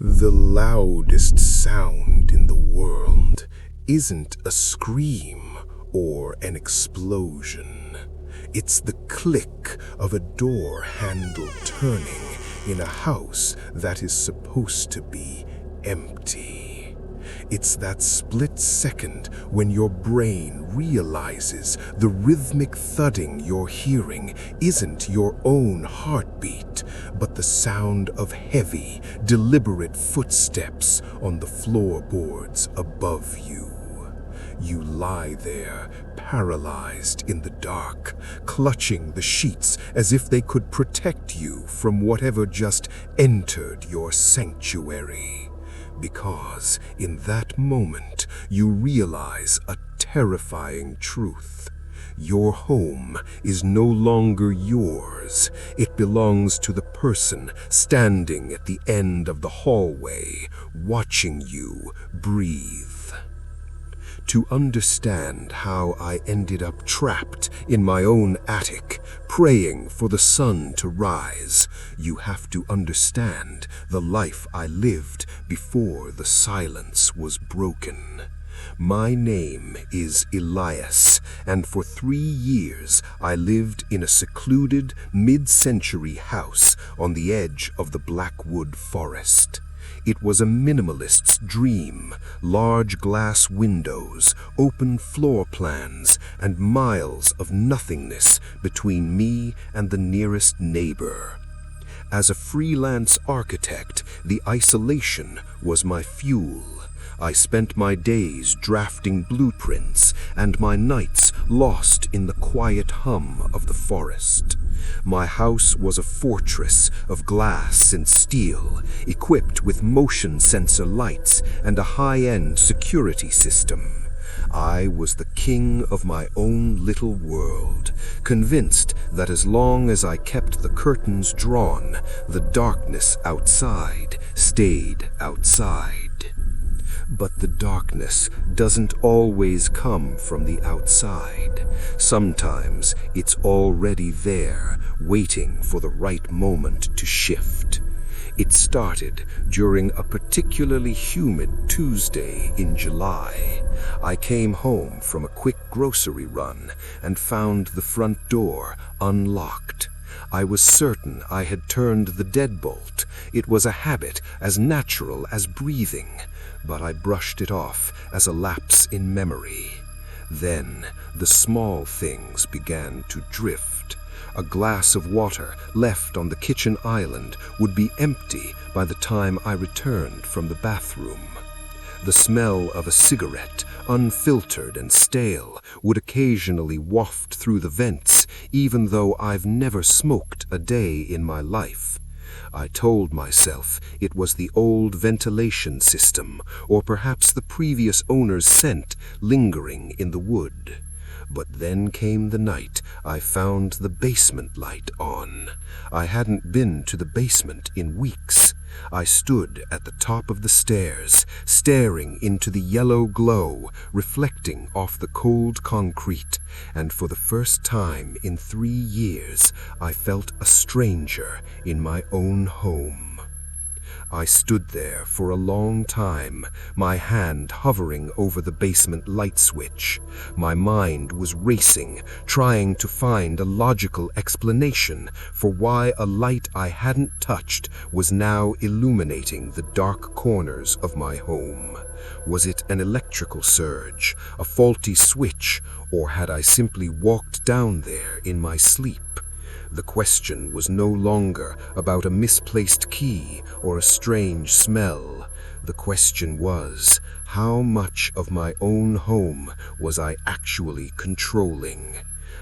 The loudest sound in the world isn't a scream or an explosion. It's the click of a door handle turning in a house that is supposed to be empty. It's that split second when your brain realizes the rhythmic thudding you're hearing isn't your own heartbeat, but the sound of heavy, deliberate footsteps on the floorboards above you. You lie there, paralyzed in the dark, clutching the sheets as if they could protect you from whatever just entered your sanctuary. Because in that moment, you realize a terrifying truth. Your home is no longer yours. It belongs to the person standing at the end of the hallway, watching you breathe. To understand how I ended up trapped in my own attic, praying for the sun to rise, you have to understand the life I lived before the silence was broken. My name is Elias, and for 3 years I lived in a secluded, mid-century house on the edge of the Blackwood Forest. It was a minimalist's dream: large glass windows, open floor plans, and miles of nothingness between me and the nearest neighbor. As a freelance architect, the isolation was my fuel. I spent my days drafting blueprints and my nights lost in the quiet hum of the forest. My house was a fortress of glass and steel, equipped with motion sensor lights and a high-end security system. I was the king of my own little world, convinced that as long as I kept the curtains drawn, the darkness outside stayed outside. But the darkness doesn't always come from the outside. Sometimes it's already there, waiting for the right moment to shift. It started during a particularly humid Tuesday in July. I came home from a quick grocery run and found the front door unlocked. I was certain I had turned the deadbolt. It was a habit as natural as breathing, but I brushed it off as a lapse in memory. Then the small things began to drift. A glass of water left on the kitchen island would be empty by the time I returned from the bathroom. The smell of a cigarette, unfiltered and stale, would occasionally waft through the vents, even though I've never smoked a day in my life. I told myself it was the old ventilation system, or perhaps the previous owner's scent lingering in the wood. But then came the night I found the basement light on. I hadn't been to the basement in weeks. I stood at the top of the stairs, staring into the yellow glow reflecting off the cold concrete, and for the first time in 3 years, I felt a stranger in my own home. I stood there for a long time, my hand hovering over the basement light switch. My mind was racing, trying to find a logical explanation for why a light I hadn't touched was now illuminating the dark corners of my home. Was it an electrical surge, a faulty switch, or had I simply walked down there in my sleep? The question was no longer about a misplaced key or a strange smell. The question was, how much of my own home was I actually controlling?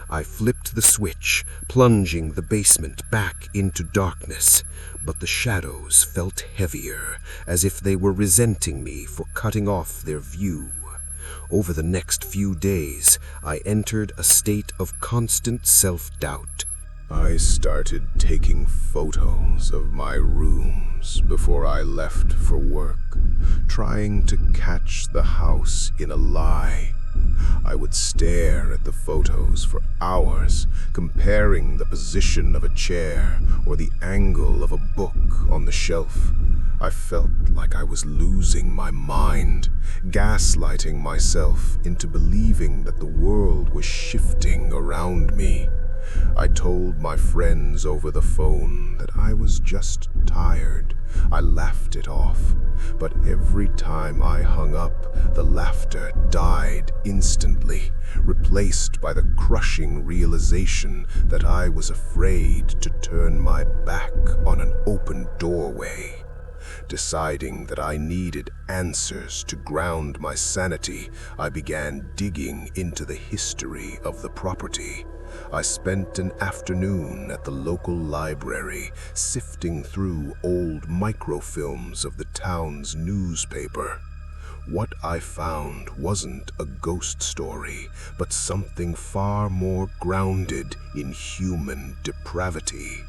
I flipped the switch, plunging the basement back into darkness, but the shadows felt heavier, as if they were resenting me for cutting off their view. Over the next few days, I entered a state of constant self-doubt. I started taking photos of my rooms before I left for work, trying to catch the house in a lie. I would stare at the photos for hours, comparing the position of a chair or the angle of a book on the shelf. I felt like I was losing my mind, gaslighting myself into believing that the world was shifting around me. I told my friends over the phone that I was just tired. I laughed it off, but every time I hung up, the laughter died instantly, replaced by the crushing realization that I was afraid to turn my back on an open doorway. Deciding that I needed answers to ground my sanity, I began digging into the history of the property. I spent an afternoon at the local library, sifting through old microfilms of the town's newspaper. What I found wasn't a ghost story, but something far more grounded in human depravity.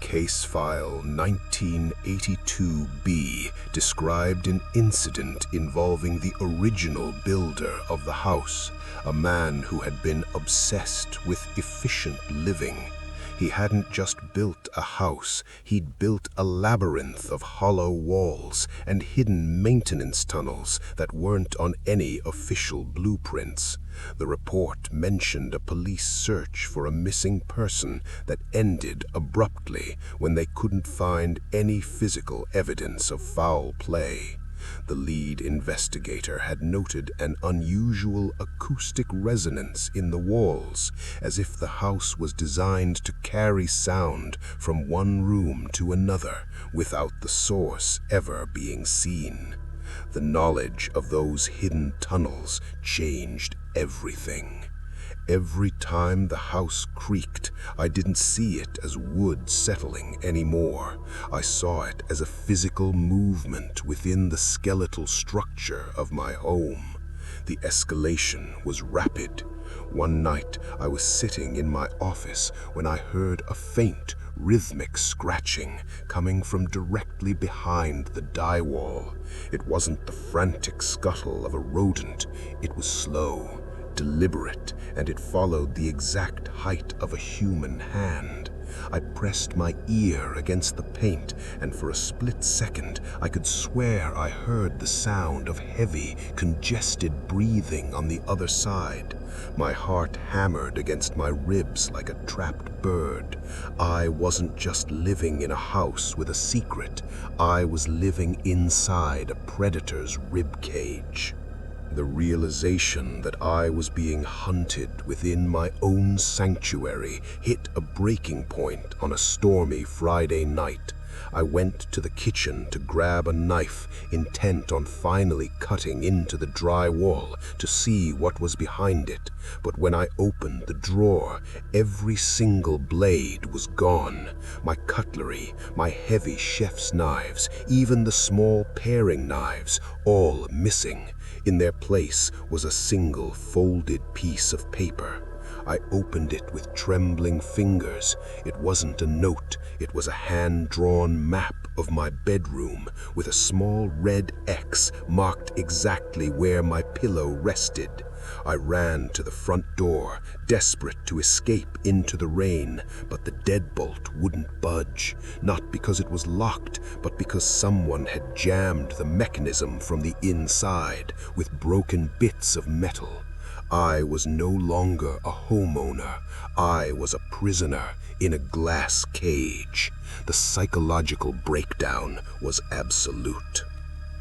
Case file 1982B described an incident involving the original builder of the house, a man who had been obsessed with efficient living. He hadn't just built a house, he'd built a labyrinth of hollow walls and hidden maintenance tunnels that weren't on any official blueprints. The report mentioned a police search for a missing person that ended abruptly when they couldn't find any physical evidence of foul play. The lead investigator had noted an unusual acoustic resonance in the walls, as if the house was designed to carry sound from one room to another without the source ever being seen. The knowledge of those hidden tunnels changed everything. Every time the house creaked, I didn't see it as wood settling anymore. I saw it as a physical movement within the skeletal structure of my home. The escalation was rapid. One night, I was sitting in my office when I heard a faint, rhythmic scratching coming from directly behind the drywall. It wasn't the frantic scuttle of a rodent. It was slow, deliberate, and it followed the exact height of a human hand. I pressed my ear against the paint, and for a split second I could swear I heard the sound of heavy, congested breathing on the other side. My heart hammered against my ribs like a trapped bird. I wasn't just living in a house with a secret. I was living inside a predator's ribcage. The realization that I was being hunted within my own sanctuary hit a breaking point on a stormy Friday night. I went to the kitchen to grab a knife, intent on finally cutting into the drywall to see what was behind it. But when I opened the drawer, every single blade was gone. My cutlery, my heavy chef's knives, even the small paring knives, all missing. In their place was a single folded piece of paper. I opened it with trembling fingers. It wasn't a note, it was a hand-drawn map of my bedroom with a small red X marked exactly where my pillow rested. I ran to the front door, desperate to escape into the rain, but the deadbolt wouldn't budge, not because it was locked, but because someone had jammed the mechanism from the inside with broken bits of metal. I was no longer a homeowner. I was a prisoner in a glass cage. The psychological breakdown was absolute.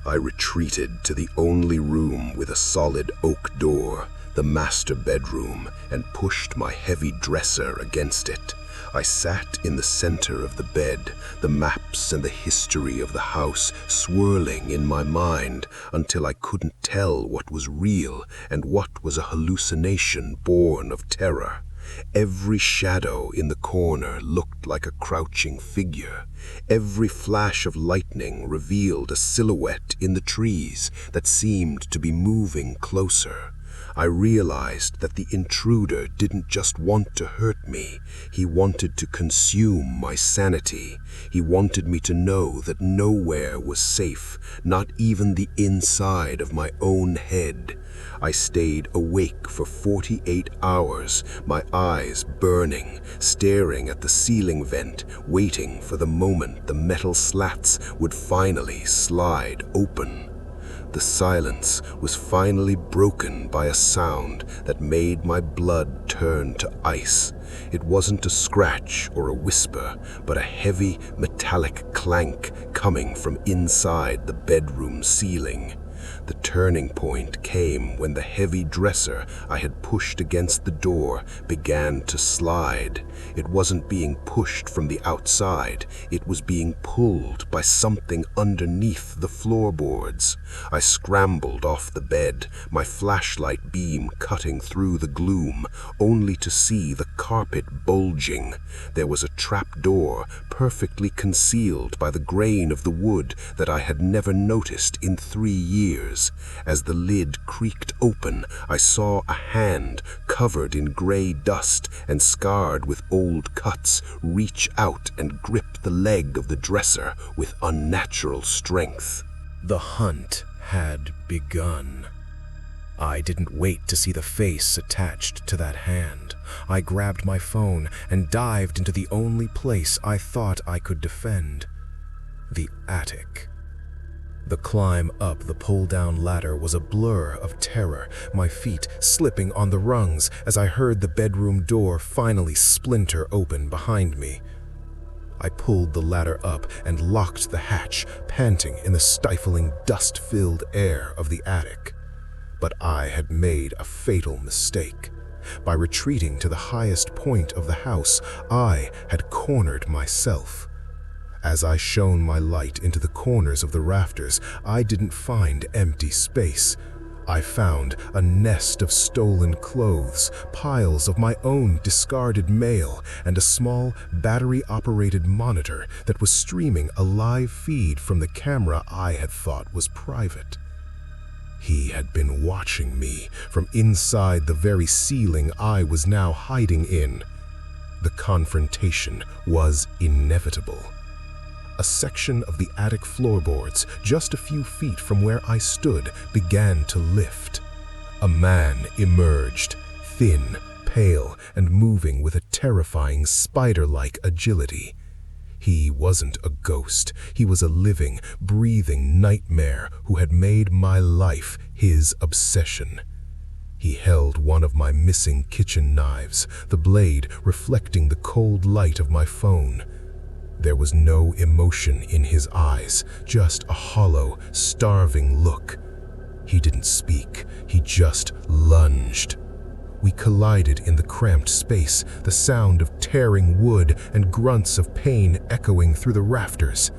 I retreated to the only room with a solid oak door, the master bedroom, and pushed my heavy dresser against it. I sat in the center of the bed, the maps and the history of the house swirling in my mind until I couldn't tell what was real and what was a hallucination born of terror. Every shadow in the corner looked like a crouching figure. Every flash of lightning revealed a silhouette in the trees that seemed to be moving closer. I realized that the intruder didn't just want to hurt me. He wanted to consume my sanity. He wanted me to know that nowhere was safe, not even the inside of my own head. I stayed awake for 48 hours, my eyes burning, staring at the ceiling vent, waiting for the moment the metal slats would finally slide open. The silence was finally broken by a sound that made my blood turn to ice. It wasn't a scratch or a whisper, but a heavy metallic clank coming from inside the bedroom ceiling. The turning point came when the heavy dresser I had pushed against the door began to slide. It wasn't being pushed from the outside, it was being pulled by something underneath the floorboards. I scrambled off the bed, my flashlight beam cutting through the gloom, only to see the carpet bulging. There was a trapdoor perfectly concealed by the grain of the wood that I had never noticed in 3 years. As the lid creaked open, I saw a hand covered in gray dust and scarred with old cuts reach out and grip the leg of the dresser with unnatural strength. The hunt had begun. I didn't wait to see the face attached to that hand. I grabbed my phone and dived into the only place I thought I could defend: the attic. The climb up the pull-down ladder was a blur of terror, my feet slipping on the rungs as I heard the bedroom door finally splinter open behind me. I pulled the ladder up and locked the hatch, panting in the stifling, dust-filled air of the attic. But I had made a fatal mistake. By retreating to the highest point of the house, I had cornered myself. As I shone my light into the corners of the rafters, I didn't find empty space. I found a nest of stolen clothes, piles of my own discarded mail, and a small battery-operated monitor that was streaming a live feed from the camera I had thought was private. He had been watching me from inside the very ceiling I was now hiding in. The confrontation was inevitable. A section of the attic floorboards, just a few feet from where I stood, began to lift. A man emerged, thin, pale, and moving with a terrifying spider-like agility. He wasn't a ghost. He was a living, breathing nightmare who had made my life his obsession. He held one of my missing kitchen knives, the blade reflecting the cold light of my phone. There was no emotion in his eyes, just a hollow, starving look. He didn't speak, he just lunged. We collided in the cramped space, the sound of tearing wood and grunts of pain echoing through the rafters.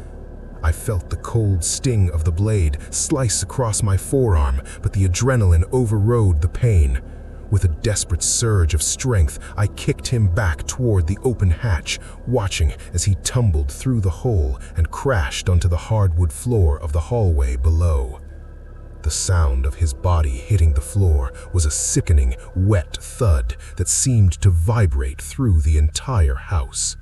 I felt the cold sting of the blade slice across my forearm, but the adrenaline overrode the pain. With a desperate surge of strength, I kicked him back toward the open hatch, watching as he tumbled through the hole and crashed onto the hardwood floor of the hallway below. The sound of his body hitting the floor was a sickening, wet thud that seemed to vibrate through the entire house.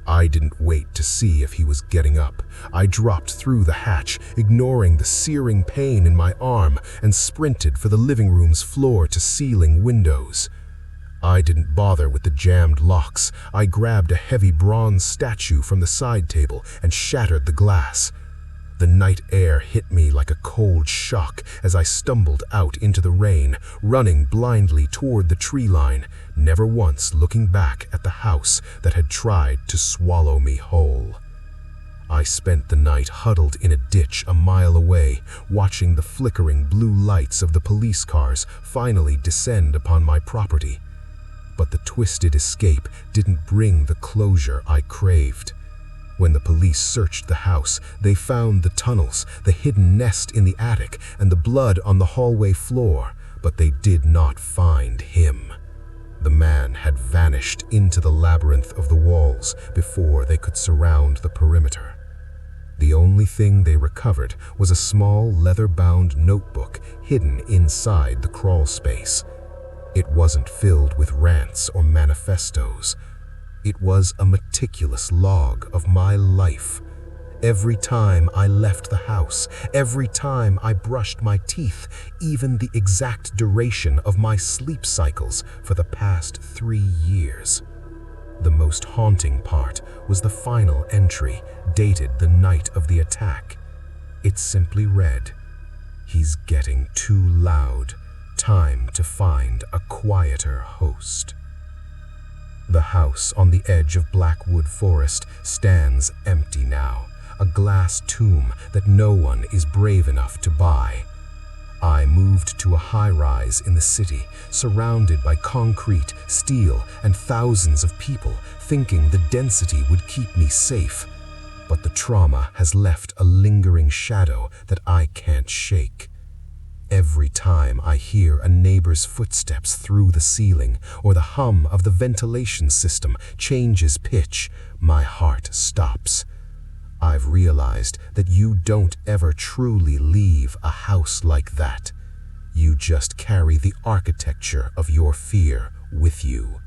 I didn't wait to see if he was getting up. I dropped through the hatch, ignoring the searing pain in my arm, and sprinted for the living room's floor-to-ceiling windows. I didn't bother with the jammed locks. I grabbed a heavy bronze statue from the side table and shattered the glass. The night air hit me like a cold shock as I stumbled out into the rain, running blindly toward the tree line, never once looking back at the house that had tried to swallow me whole. I spent the night huddled in a ditch a mile away, watching the flickering blue lights of the police cars finally descend upon my property. But the twisted escape didn't bring the closure I craved. When the police searched the house, they found the tunnels, the hidden nest in the attic, and the blood on the hallway floor, but they did not find him. The man had vanished into the labyrinth of the walls before they could surround the perimeter. The only thing they recovered was a small leather-bound notebook hidden inside the crawl space. It wasn't filled with rants or manifestos. It was a meticulous log of my life. Every time I left the house, every time I brushed my teeth, even the exact duration of my sleep cycles for the past 3 years. The most haunting part was the final entry, dated the night of the attack. It simply read, "He's getting too loud. Time to find a quieter host." The house on the edge of Blackwood Forest stands empty now, a glass tomb that no one is brave enough to buy. I moved to a high-rise in the city, surrounded by concrete, steel, and thousands of people, thinking the density would keep me safe. But the trauma has left a lingering shadow that I can't shake. Every time I hear a neighbor's footsteps through the ceiling, or the hum of the ventilation system changes pitch, my heart stops. I've realized that you don't ever truly leave a house like that. You just carry the architecture of your fear with you.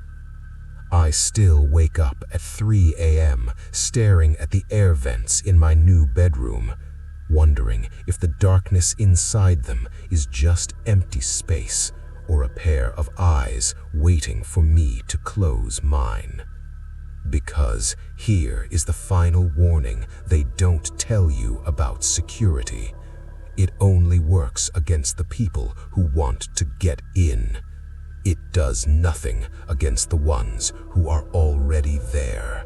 I still wake up at 3 a.m. staring at the air vents in my new bedroom, wondering if the darkness inside them is just empty space or a pair of eyes waiting for me to close mine. Because here is the final warning they don't tell you about security. It only works against the people who want to get in. It does nothing against the ones who are already there.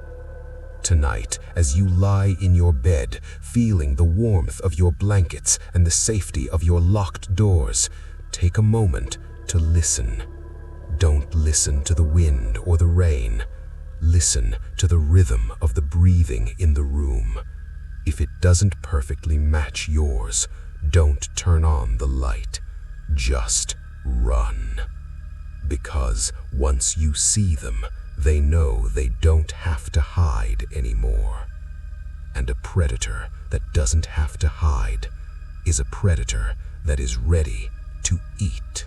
Tonight, as you lie in your bed, feeling the warmth of your blankets and the safety of your locked doors, take a moment to listen. Don't listen to the wind or the rain. Listen to the rhythm of the breathing in the room. If it doesn't perfectly match yours, don't turn on the light. Just run. Because once you see them, they know they don't have to hide anymore. And a predator that doesn't have to hide is a predator that is ready to eat.